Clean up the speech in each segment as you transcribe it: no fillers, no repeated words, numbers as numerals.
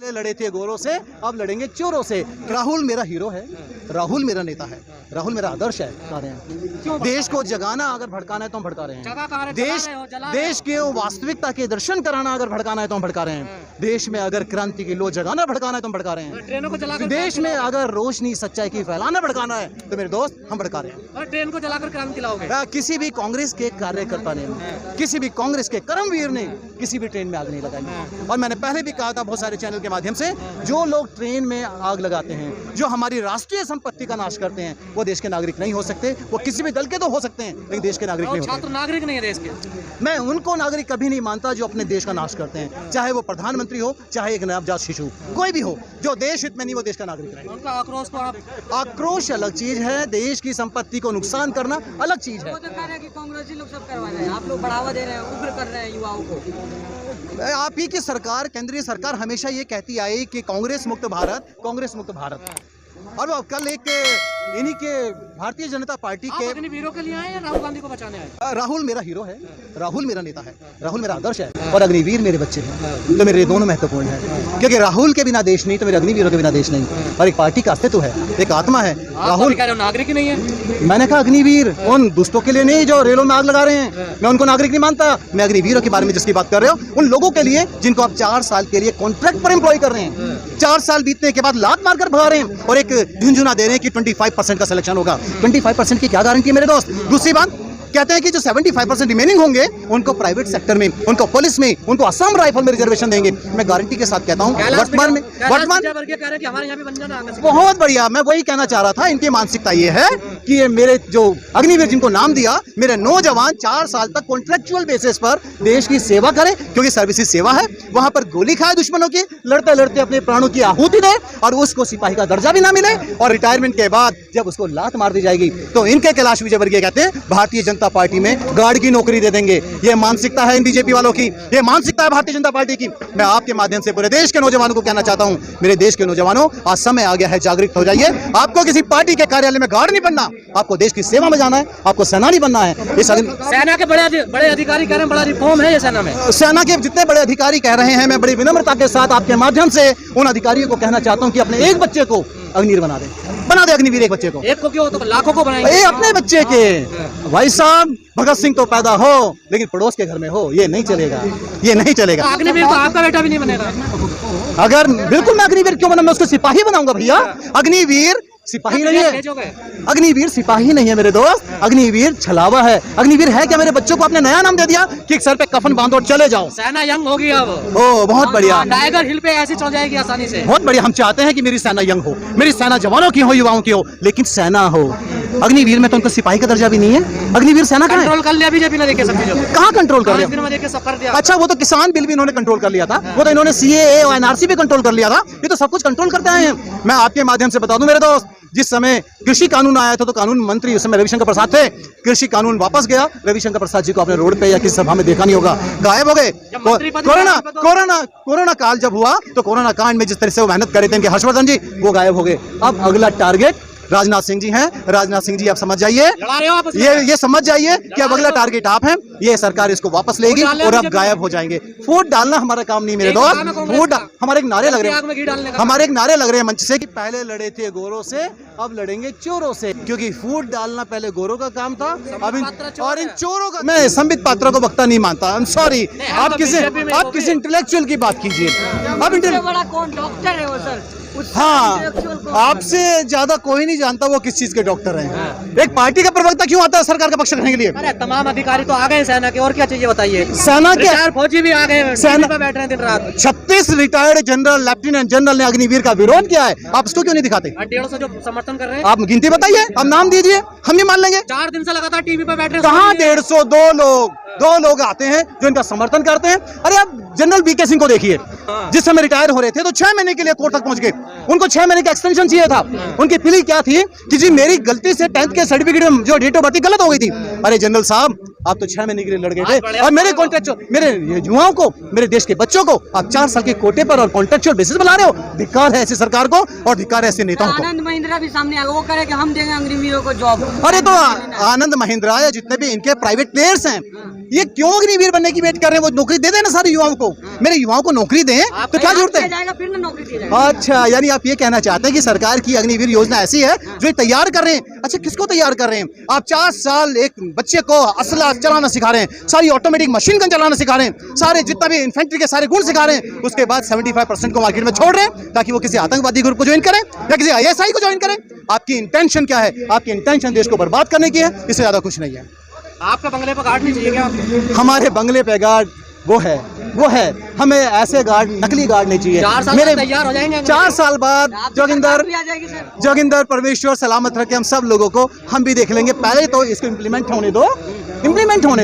पहले लड़े थे गोरों से, अब लड़ेंगे चोरों से। राहुल मेरा हीरो है, राहुल मेरा नेता है, राहुल मेरा आदर्श है। देश को जगाना अगर भड़काना है तो हम भड़का रहे हैं। देश के वास्तविकता के दर्शन कराना अगर भड़काना है तो हम भड़का रहे हैं। देश में अगर क्रांति की लो जगाना भड़काना है तो हम भड़का रहे हैं। देश में अगर रोशनी सच्चाई की फैलाना भड़काना है तो मेरे दोस्त हम भड़का रहे हैं। ट्रेन को जलाकर क्रांति लाओगे? किसी भी कांग्रेस के कार्यकर्ता ने, किसी भी कांग्रेस के कर्मवीर ने किसी भी ट्रेन में आग नहीं लगाई। और मैंने पहले भी कहा था बहुत सारे चैनल के माध्यम से, जो लोग ट्रेन में आग लगाते हैं, जो हमारी राष्ट्रीय संपत्ति का नाश करते हैं, वो देश के नागरिक नहीं हो सकते। वो किसी भी दल के तो हो सकते हैं लेकिन देश के नागरिक नहीं होते। छात्र नागरिक नहीं है देश के। मैं उनको नागरिक कभी नहीं मानता जो अपने देश का नाश करते हैं, चाहे वो प्रधानमंत्री हो, चाहे एक नवजात शिशु, कोई भी हो, जो देश हित में नहीं वो देश का नागरिक नहीं। उनका आक्रोश को आक्रोश अलग चीज है, देश की संपत्ति को नुकसान करना अलग चीज है। कांग्रेसी लोग सब करवा रहे हैं, आप लोग बढ़ावा दे रहे हैं, उग्र कर रहे हैं युवाओं को। आप ही की सरकार, केंद्रीय सरकार हमेशा ये कहती आई कि कांग्रेस मुक्त भारत, कांग्रेस मुक्त भारत। और कल एक इन्हीं के भारतीय जनता पार्टी के अग्निवीरों के लिए आए या राहुल गांधी को बचाने आए? राहुल मेरा हीरो है, राहुल मेरा नेता है, राहुल मेरा आदर्श है और अग्निवीर मेरे बच्चे हैं। तो मेरे दोनों महत्वपूर्ण हैं, क्योंकि राहुल के बिना देश नहीं तो मेरे अग्निवीरों के बिना देश नहीं। और एक पार्टी का अस्तित्व है, एक आत्मा है। राहुल नागरिक ही नहीं है। मैंने कहा अग्निवीर उन दुष्टों के लिए नहीं जो रेलों में आग लगा रहे हैं, मैं उनको नागरिक नहीं मानता। मैं अग्निवीरों के बारे में जिसकी बात कर रहे हो, उन लोगों के लिए जिनको आप 4 साल के लिए कॉन्ट्रैक्ट पर एम्प्लॉय कर रहे हैं, 4 साल बीतने के बाद लात मारकर भगा रहे हैं और एक झुंझुना दे रहे हैं कि 25% का सिलेक्शन होगा। 25% की क्या गारंटी है मेरे दोस्त? दूसरी बात, कहते हैं कि जो 75% रिमेनिंग होंगे उनको प्राइवेट सेक्टर में, उनको पुलिस में, उनको असम राइफल में रिजर्वेशन देंगे। मैं गारंटी के साथ कहता हूं वर्तमान में बहुत बढ़िया। मैं वही कहना चाह रहा था, इनकी मानसिकता ये है कि ये मेरे जो अग्निवीर जिनको नाम दिया, मेरे नौजवान 4 साल तक कॉन्ट्रेक्चुअल बेसिस पर देश की सेवा करें, क्योंकि सर्विसेज सेवा है। वहां पर गोली खाए दुश्मनों की, लड़ते लड़ते अपने प्राणों की आहुति दे और उसको सिपाही का दर्जा भी ना मिले, और रिटायरमेंट के बाद जब उसको लात मार दी जाएगी तो इनके कैलाश विजयवर्गीय कहते हैं भारतीय जनता पार्टी में गार्ड की नौकरी दे देंगे। ये मानसिकता है इन बीजेपी वालों की, ये मानसिकता है भारतीय जनता पार्टी की। मैं आपके माध्यम से पूरे देश के नौजवानों को कहना चाहता हूं, मेरे देश के नौजवानों, आज समय आ गया है, जागृत हो जाइए। आपको किसी पार्टी के कार्यालय में गार्ड नहीं बनना, आपको देश की सेवा में जाना है, आपको सेनानी बनना है। इस सेना के बड़े अधिकारी कह रहे हैं बड़ा रिफॉर्म है ये सेना में। सेना के जितने बड़े अधिकारी कह रहे हैं, मैं बड़ी विनम्रता के साथ आपके माध्यम से उन अधिकारियों को कहना चाहता हूं कि अपने एक बच्चे को अग्निवीर बना दे अग्निवीर। एक बच्चे को, एक को क्यों, तो लाखों को बनाएंगे। अपने बच्चे के भाई साहब, भगत सिंह तो पैदा हो लेकिन पड़ोस के घर में हो, ये नहीं चलेगा, ये नहीं चलेगा। अग्निवीर तो आपका बेटा भी नहीं बनेगा। अगर बिल्कुल मैं अग्निवीर क्यों बना, मैं उसको सिपाही बनाऊंगा भैया। अग्निवीर सिपाही नहीं है, अग्निवीर सिपाही नहीं है मेरे दोस्त, अग्निवीर छलावा है। अग्निवीर है क्या? मेरे बच्चों को आपने नया नाम दे दिया कि सर पे कफन बांधो और चले जाओ। सेना यंग होगी अब। ओ बहुत बढ़िया, टाइगर हिल पे ऐसी चल जाएगी आसानी से। बहुत बढ़िया। हम चाहते हैं कि मेरी सेना यंग हो, मेरी सेना जवानों की हो, युवाओं की हो, लेकिन सेना हो। अग्निवीर में तो उनको सिपाही का दर्जा भी नहीं है। अग्निवीर सेना का कंट्रोल कर लिया बीजेपी ने, देखिए सब चीजों को। कहाँ कंट्रोल कर लिया? अच्छा, वो तो किसान बिल भी इन्होंने कंट्रोल कर लिया था, वो तो इन्होंने CAA और NRC भी कंट्रोल कर लिया था। ये तो सब कुछ कंट्रोल करते आए हैं। मैं आपके माध्यम से बता दूं मेरे दोस्त, जिस समय कृषि कानून आया था तो कानून मंत्री उस समय रविशंकर प्रसाद थे। कृषि कानून वापस गया, रविशंकर प्रसाद जी को आपने रोड पे या किसी सभा में देखा नहीं होगा, गायब हो गए। कोरोना काल जब हुआ तो कोरोना कांड में जिस तरह से वो मेहनत कर रहे थे इनके हर्षवर्धन जी, वो गायब हो गए। अब अगला टारगेट राजनाथ सिंह जी हैं। राजनाथ सिंह जी आप समझ जाइए, ये समझ जाइए कि अब अगला टारगेट आप हैं। ये सरकार इसको वापस लेगी और अब गायब हो जाएंगे। फूट डालना हमारा काम नहीं मेरे दोस्त। फूट हमारे एक नारे लग रहे हैं, हमारे एक नारे लग रहे हैं मंच से कि पहले लड़े थे गोरों से, अब लड़ेंगे चोरों से, क्योंकि फूट डालना पहले गोरों का काम था, अब इन चोरों का। मैं संबित पात्रा को वक्ता नहीं मानता, आई एम सॉरी। आप किसी इंटेलेक्चुअल की बात कीजिए। अब कौन डॉक्टर है वो सर? हाँ, आपसे ज्यादा कोई नहीं जानता वो किस चीज के डॉक्टर हैं। एक पार्टी का प्रवक्ता क्यों आता है सरकार का पक्ष रखने के लिए? अरे तमाम अधिकारी तो आ गए सेना के, और क्या चाहिए बताइए? सेना के फौजी भी आ गए, सेना पे बैठ रहे हैं दिन रात। 36 रिटायर्ड जनरल, लेफ्टिनेंट जनरल ने अग्निवीर का विरोध किया है। आप उसको क्यों नहीं दिखाते? 150 जो समर्थन कर रहे हैं, आप गिनती बताइए, आप नाम दीजिए, हम भी मान लेंगे। 4 दिन से लगातार टीवी पे बैठ रहे हैं। कहाँ 150? 2 लोग आते हैं जो इनका समर्थन करते हैं। अरे आप जनरल BK सिंह को देखिए, जिस समय रिटायर हो रहे थे तो 6 महीने के लिए कोर्ट तक पहुंच गए। उनको 6 महीने का एक्सटेंशन चाहिए था। उनकी प्ली क्या थी कि जी मेरी गलती से 10th के सर्टिफिकेट में जो डेट ऑफ बर्थ गलत हो गई थी। अरे जनरल साहब, आप तो 6 महीने के लिए लड़ गए थे, और मेरे कॉन्ट्रेक्चुअल, मेरे युवाओं को, मेरे देश के बच्चों को आप 4 साल के कोटे पर और कॉन्ट्रेक्चुअल बेसिस पर ला रहे हो। धिक्कार है ऐसी सरकार को और धिक्कार है ऐसे नेताओं को। आनंद महिंद्रा भी सामने आ गया, वो करे कि हम देंगे अग्निवीरों को जॉब। अरे तो आनंद महिंद्रा या जितने भी इनके प्राइवेट प्लेयर्स हैं, ये क्यों अग्निवीर बनने की वेट कर रहे हैं? वो नौकरी दे दें ना सारे युवाओं को, मेरे युवाओं को नौकरी दें, तो क्या जरूरत है? जाएगा फिर ना नौकरी दी जाएगी। अच्छा, यानी आप ये कहना चाहते हैं कि सरकार की अग्निवीर योजना ऐसी है जो ये तैयार कर रहे हैं। अच्छा, किसको तैयार कर रहे हैं? आप 4 साल एक बच्चे को असला चलाना सिखा रहे हैं, सारी ऑटोमेटिक मशीन गन चलाना सिखा रहे हैं, सारे जितना भी इन्फेंट्री के सारे गुण सिखा रहे हैं, उसके बाद 75% को मार्केट में छोड़ रहे हैं ताकि वो किसी आतंकवादी ग्रुप को ज्वाइन करें या किसी ISI को ज्वाइन करें। आपकी इंटेंशन क्या है? आपकी इंटेंशन देश को बर्बाद करने की है, इससे ज्यादा कुछ नहीं है। आपका बंगले पर गार्ड नहीं चाहिए क्या आपको? हमारे बंगले पे गार्ड वो है, हमें ऐसे गार्ड, नकली गार्ड नहीं चाहिए। 4 साल मेरे तैयार हो जाएंगे 4 साल बाद जोगिंदर भी आ जाएगी सर। जोगिंदर परमेश्वर सलामत रखे हम सब लोगों को, हम भी देख लेंगे। पहले तो इसको इम्प्लीमेंट होने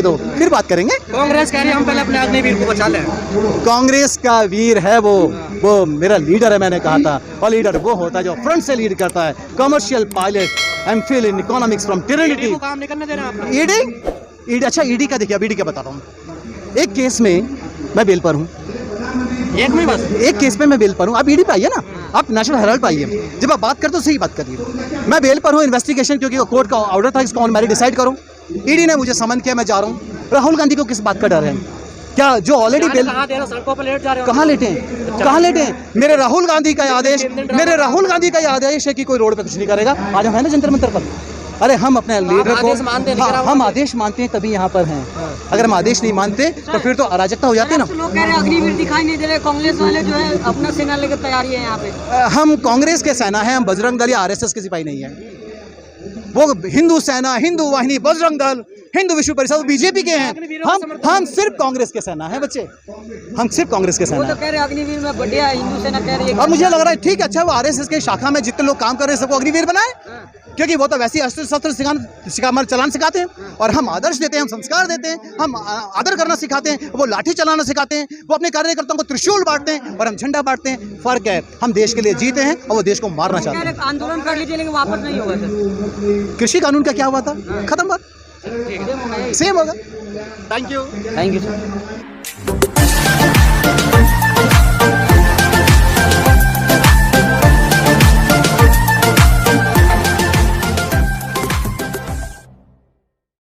दो, फिर बात करेंगे। कांग्रेस कह रही है हम पहले अपने अग्निवीर को बचा लें। कांग्रेस का वीर है वो मेरा लीडर है, मैंने कहा था। और लीडर वो होता है जो फ्रंट से लीड करता है। Commercial pilot, MPhil in economics from Trinity. को काम नहीं करने दे रहे हैं आप। ईडी, अच्छा ईडी का देखिए, अब ईडी का बताता हूँ। एक केस में मैं बेल पर हूँ, एक केस में मैं बेल पर हूँ। आप ईडी पे आइए ना, आप नेशनल हेराल्ड पे आइए, जब आप बात करते हो सही बात करिए। मैं बेल पर हूँ, इन्वेस्टिगेशन, क्योंकि कोर्ट का ऑर्डर था इसको ऑन मैरिट डिसाइड करूँ। ईडी ने मुझे समन किया, मैं जा रहा हूँ। राहुल गांधी को किस बात का डर है? क्या जो ऑलरेडी बेल सड़कों पर लेट जा रहे हो? कहाँ लेटे हैं? मेरे राहुल गांधी का आदेश है कि कोई रोड पे कुछ नहीं करेगा। आज हम है ना जंतर मंतर पर। अरे हम अपने लीडर को हम आदेश मानते हैं तभी यहाँ पर हैं। अगर हम आदेश नहीं मानते तो फिर तो अराजकता हो जाती है ना। लोग कह रहे हैं अग्निवीर दिखाई नहीं दे रहे, कांग्रेस वाले जो है अपना सेना लेकर तैयारी है यहाँ पे। हम कांग्रेस के सेना है, हम बजरंग दल या RSS के सिपाही नहीं है। वो हिंदू सेना, हिंदू वाहिनी, बजरंग दल, हिंदू विश्व परिषद, बीजेपी के हैं। हम सिर्फ कांग्रेस के सेना है बच्चे, हम सिर्फ कांग्रेस के सेना वो तो कह रहे हैं अग्निवीर में बढ़िया हिंदू सेना कह रही है। अब मुझे लग रहा है ठीक है, अच्छा वो RSS के शाखा में जितने लोग काम कर रहे हैं सबको अग्निवीर बनाए, क्योंकि वो तो वैसे ही अस्त्र शस्त्र चलाना सिखाते हैं। और हम आदर्श देते हैं, हम संस्कार देते हैं, हम आदर करना सिखाते हैं, वो लाठी चलाना सिखाते हैं, वो अपने कार्यकर्ताओं को त्रिशूल बांटते हैं और हम झंडा बांटते हैं। फर्क है, हम देश के लिए जीते हैं और वो देश को मारना चाहते हैं। आंदोलन कर लीजिए लेकिन वापस नहीं होगा सर। कृषि कानून का क्या हुआ था? खत्म बात, सेम होगा। Thank you sir.